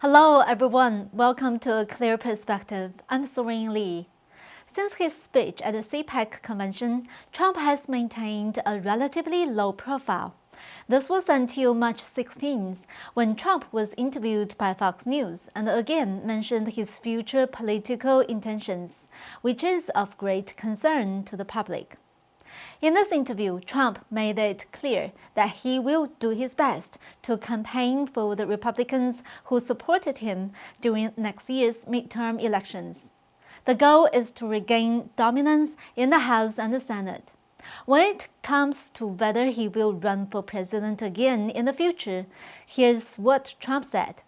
Hello everyone, welcome to A Clear Perspective. I'm Serene. Since his speech at the CPAC convention, Trump has maintained a relatively low profile. This was until March 16th, when Trump was interviewed by Fox News and again mentioned his future political intentions, which is of great concern to the public. In this interview, Trump made it clear that he will do his best to campaign for the Republicans who supported him during next year's midterm elections. The goal is to regain dominance in the House and the Senate. When it comes to whether he will run for president again in the future, here's what Trump said.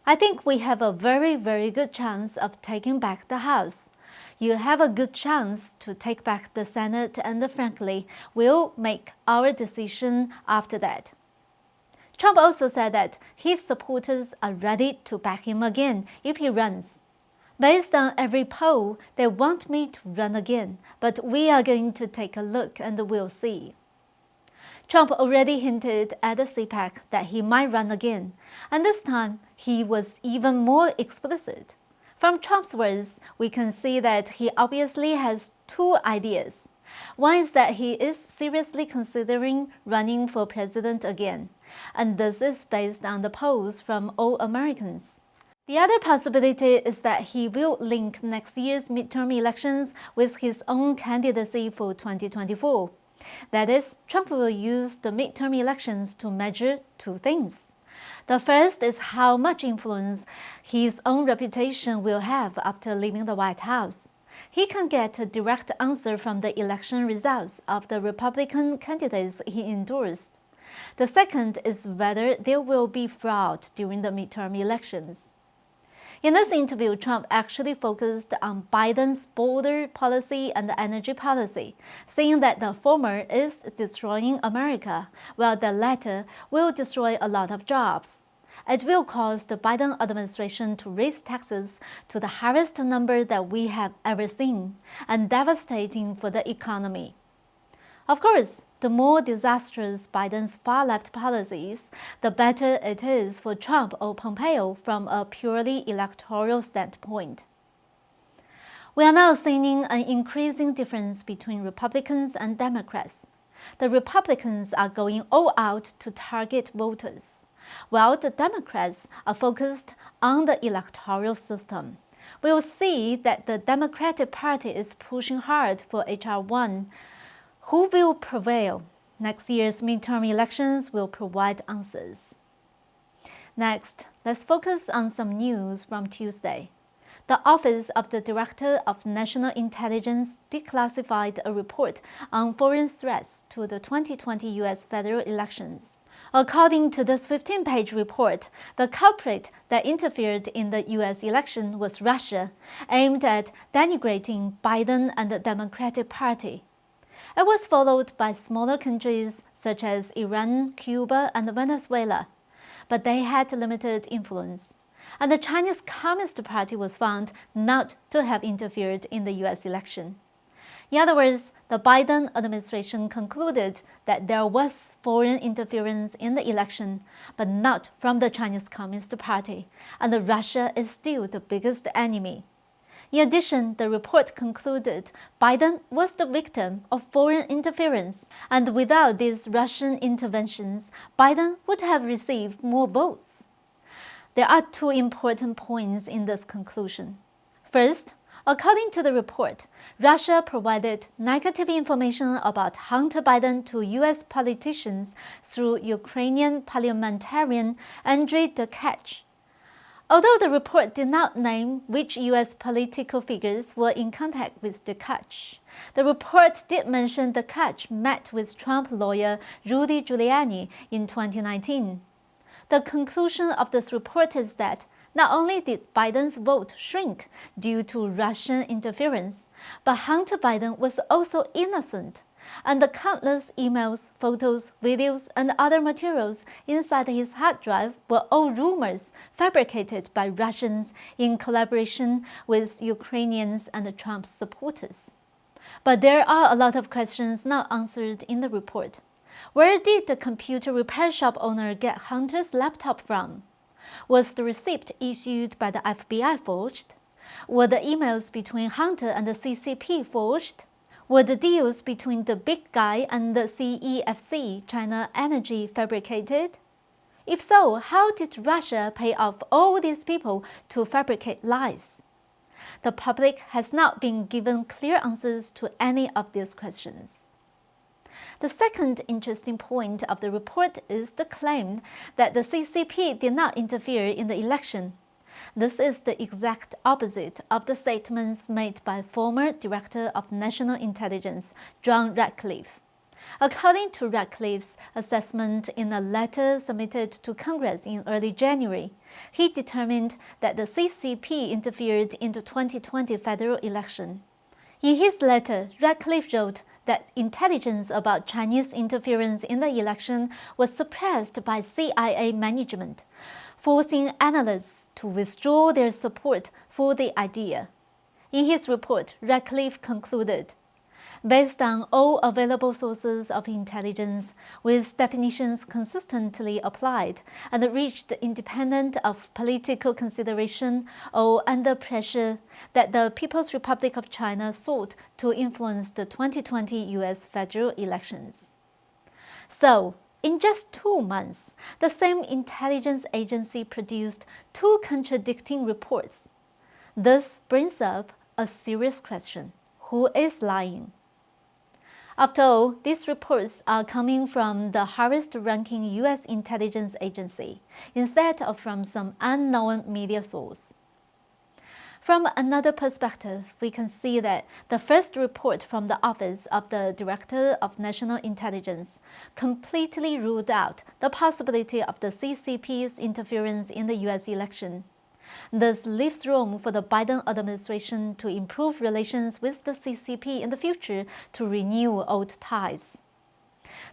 I think we have a very good chance of taking back the House. You have a good chance to take back the Senate, and frankly, we'll make our decision after that. Trump also said that his supporters are ready to back him again if he runs. Based on every poll, they want me to run again, but we are going to take a look and we'll see. Trump already hinted at the CPAC that he might run again, and this time he was even more explicit. From Trump's words, we can see that he obviously has two ideas. One is that he is seriously considering running for president again, and this is based on the polls from all Americans. The other possibility is that he will link next year's midterm elections with his own candidacy for 2024. That is, Trump will use the midterm elections to measure two things. The first is how much influence his own reputation will have after leaving the White House. He can get a direct answer from the election results of the Republican candidates he endorsed. The second is whether there will be fraud during the midterm elections. In this interview, Trump actually focused on Biden's border policy and energy policy, saying that the former is destroying America, while the latter will destroy a lot of jobs. It will cause the Biden administration to raise taxes to the highest number that we have ever seen, and devastating for the economy. Of course, the more disastrous Biden's far-left policies, the better it is for Trump or Pompeo from a purely electoral standpoint. We are now seeing an increasing difference between Republicans and Democrats. The Republicans are going all out to target voters, while the Democrats are focused on the electoral system. We will see that the Democratic Party is pushing hard for H.R. 1. Who will prevail? Next year's midterm elections will provide answers. Next, let's focus on some news from Tuesday. The Office of the Director of National Intelligence declassified a report on foreign threats to the 2020 U.S. federal elections. According to this 15-page report, the culprit that interfered in the U.S. election was Russia, aimed at denigrating Biden and the Democratic Party. It was followed by smaller countries such as Iran, Cuba, and Venezuela, but they had limited influence. And the Chinese Communist Party was found not to have interfered in the U.S. election. In other words, the Biden administration concluded that there was foreign interference in the election, but not from the Chinese Communist Party, and Russia is still the biggest enemy. In addition, the report concluded Biden was the victim of foreign interference, and without these Russian interventions, Biden would have received more votes. There are two important points in this conclusion. First, according to the report, Russia provided negative information about Hunter Biden to U.S. politicians through Ukrainian parliamentarian Andriy Derkach. Although the report did not name which U.S. political figures were in contact with Derkach, the report did mention Derkach met with Trump lawyer Rudy Giuliani in 2019. The conclusion of this report is that not only did Biden's vote shrink due to Russian interference, but Hunter Biden was also innocent, and the countless emails, photos, videos, and other materials inside his hard drive were all rumors fabricated by Russians in collaboration with Ukrainians and Trump's supporters. But there are a lot of questions not answered in the report. Where did the computer repair shop owner get Hunter's laptop from? Was the receipt issued by the FBI forged? Were the emails between Hunter and the CCP forged? Were the deals between the big guy and the CEFC, China Energy, fabricated? If so, how did Russia pay off all these people to fabricate lies? The public has not been given clear answers to any of these questions. The second interesting point of the report is the claim that the CCP did not interfere in the election. This is the exact opposite of the statements made by former Director of National Intelligence, John Ratcliffe. According to Ratcliffe's assessment in a letter submitted to Congress in early January, he determined that the CCP interfered in the 2020 federal election. In his letter, Ratcliffe wrote that intelligence about Chinese interference in the election was suppressed by CIA management, forcing analysts to withdraw their support for the idea. In his report, Ratcliffe concluded, based on all available sources of intelligence, with definitions consistently applied and reached independent of political consideration or under pressure, that the People's Republic of China sought to influence the 2020 U.S. federal elections. So, in just 2 months, the same intelligence agency produced 2 contradicting reports. This brings up a serious question: who is lying? After all, these reports are coming from the highest-ranking U.S. intelligence agency, instead of from some unknown media source. From another perspective, we can see that the first report from the Office of the Director of National Intelligence completely ruled out the possibility of the CCP's interference in the U.S. election. This leaves room for the Biden administration to improve relations with the CCP in the future to renew old ties.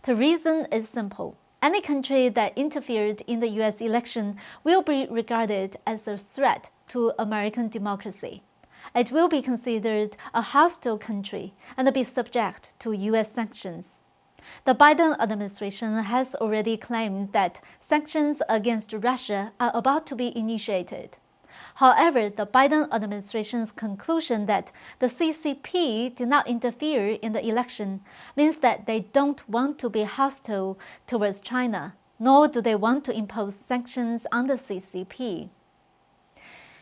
The reason is simple. Any country that interfered in the U.S. election will be regarded as a threat to American democracy. It will be considered a hostile country and be subject to U.S. sanctions. The Biden administration has already claimed that sanctions against Russia are about to be initiated. However, the Biden administration's conclusion that the CCP did not interfere in the election means that they don't want to be hostile towards China, nor do they want to impose sanctions on the CCP.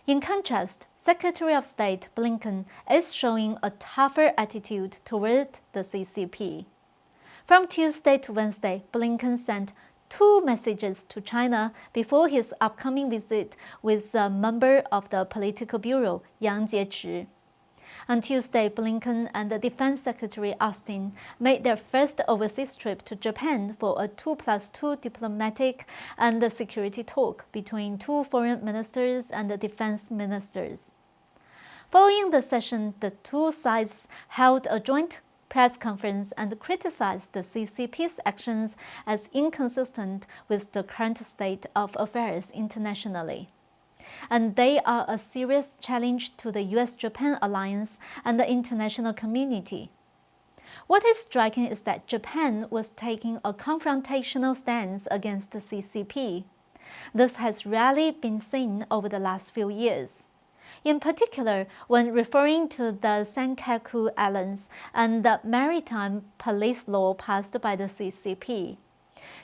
In contrast, Secretary of State Blinken is showing a tougher attitude toward the CCP. From Tuesday to Wednesday, Blinken sent 2 messages to China before his upcoming visit with a member of the Political Bureau, Yang Jiechi. On Tuesday, Blinken and the Defense Secretary Austin made their first overseas trip to Japan for a 2+2 diplomatic and security talk between 2 foreign ministers and the defense ministers. Following the session, the 2 sides held a joint press conference and criticized the CCP's actions as inconsistent with the current state of affairs internationally. And they are a serious challenge to the U.S.-Japan alliance and the international community. What is striking is that Japan was taking a confrontational stance against the CCP. This has rarely been seen over the last few years. In particular, when referring to the Senkaku Islands and the maritime police law passed by the CCP.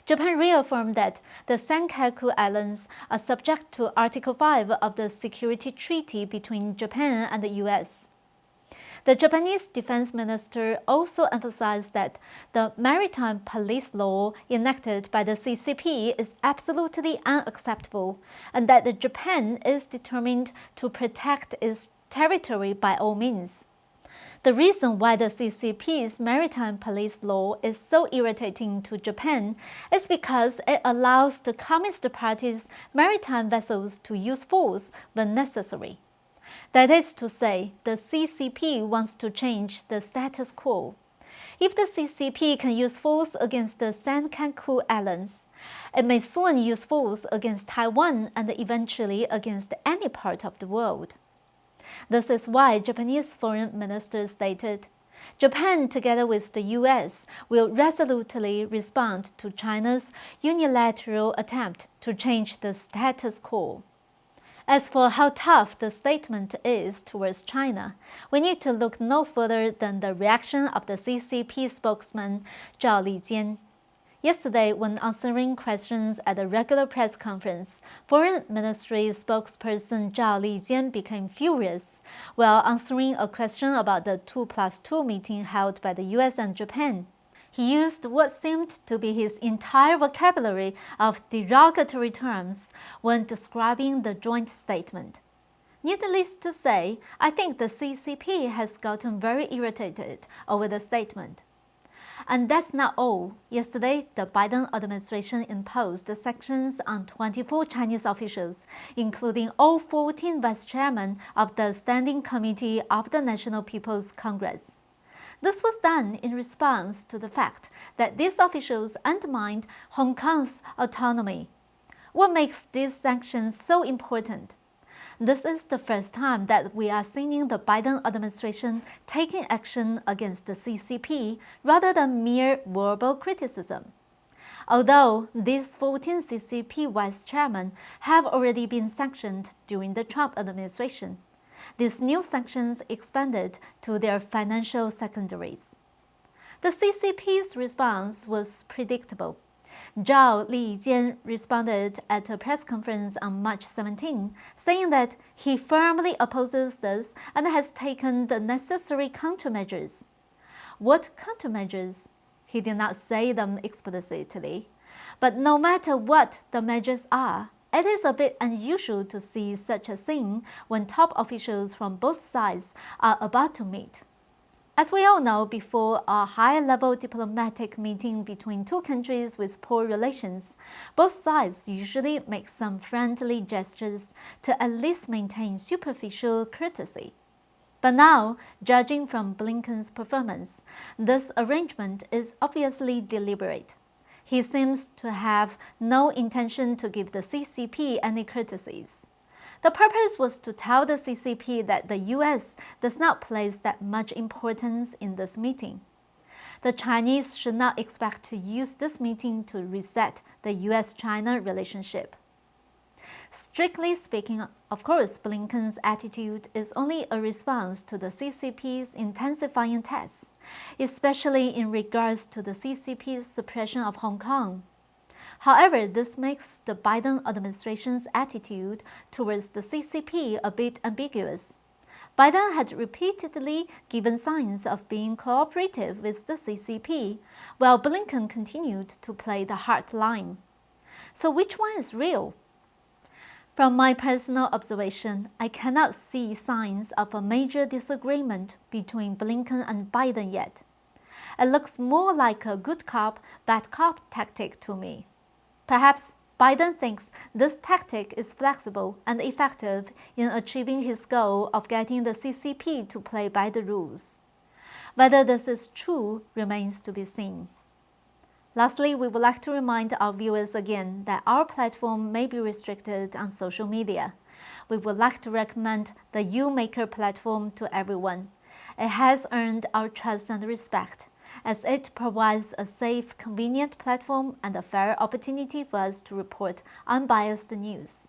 Japan reaffirmed that the Senkaku Islands are subject to Article 5 of the Security Treaty between Japan and the U.S. The Japanese defense minister also emphasized that the maritime police law enacted by the CCP is absolutely unacceptable, and that Japan is determined to protect its territory by all means. The reason why the CCP's maritime police law is so irritating to Japan is because it allows the Communist Party's maritime vessels to use force when necessary. That is to say, the CCP wants to change the status quo. If the CCP can use force against the Senkaku Islands, it may soon use force against Taiwan and eventually against any part of the world. This is why Japanese foreign minister stated, Japan, together with the US, will resolutely respond to China's unilateral attempt to change the status quo. As for how tough the statement is towards China, we need to look no further than the reaction of the CCP spokesman Zhao Lijian. Yesterday, when answering questions at a regular press conference, Foreign Ministry spokesperson Zhao Lijian became furious while answering a question about the 2+2 meeting held by the US and Japan. He used what seemed to be his entire vocabulary of derogatory terms when describing the joint statement. Needless to say, I think the CCP has gotten very irritated over the statement. And that's not all. Yesterday, the Biden administration imposed sanctions on 24 Chinese officials, including all 14 vice chairmen of the Standing Committee of the National People's Congress. This was done in response to the fact that these officials undermined Hong Kong's autonomy. What makes these sanctions so important? This is the first time that we are seeing the Biden administration taking action against the CCP rather than mere verbal criticism. Although these 14 CCP vice chairmen have already been sanctioned during the Trump administration, these new sanctions expanded to their financial secondaries. The CCP's response was predictable. Zhao Lijian responded at a press conference on March 17, saying that he firmly opposes this and has taken the necessary countermeasures. What countermeasures? He did not say them explicitly. But no matter what the measures are, it is a bit unusual to see such a scene when top officials from both sides are about to meet. As we all know, before a high-level diplomatic meeting between two countries with poor relations, both sides usually make some friendly gestures to at least maintain superficial courtesy. But now, judging from Blinken's performance, this arrangement is obviously deliberate. He seems to have no intention to give the CCP any courtesies. The purpose was to tell the CCP that the US does not place that much importance in this meeting. The Chinese should not expect to use this meeting to reset the US-China relationship. Strictly speaking, of course, Blinken's attitude is only a response to the CCP's intensifying tests, especially in regards to the CCP's suppression of Hong Kong. However, this makes the Biden administration's attitude towards the CCP a bit ambiguous. Biden had repeatedly given signs of being cooperative with the CCP, while Blinken continued to play the hard line. So which one is real? From my personal observation, I cannot see signs of a major disagreement between Blinken and Biden yet. It looks more like a good cop, bad cop tactic to me. Perhaps Biden thinks this tactic is flexible and effective in achieving his goal of getting the CCP to play by the rules. Whether this is true remains to be seen. Lastly, we would like to remind our viewers again that our platform may be restricted on social media. We would like to recommend the YouMaker platform to everyone. It has earned our trust and respect, as it provides a safe, convenient platform and a fair opportunity for us to report unbiased news.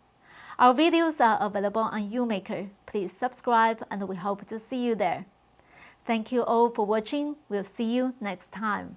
Our videos are available on YouMaker. Please subscribe and we hope to see you there. Thank you all for watching. We'll see you next time.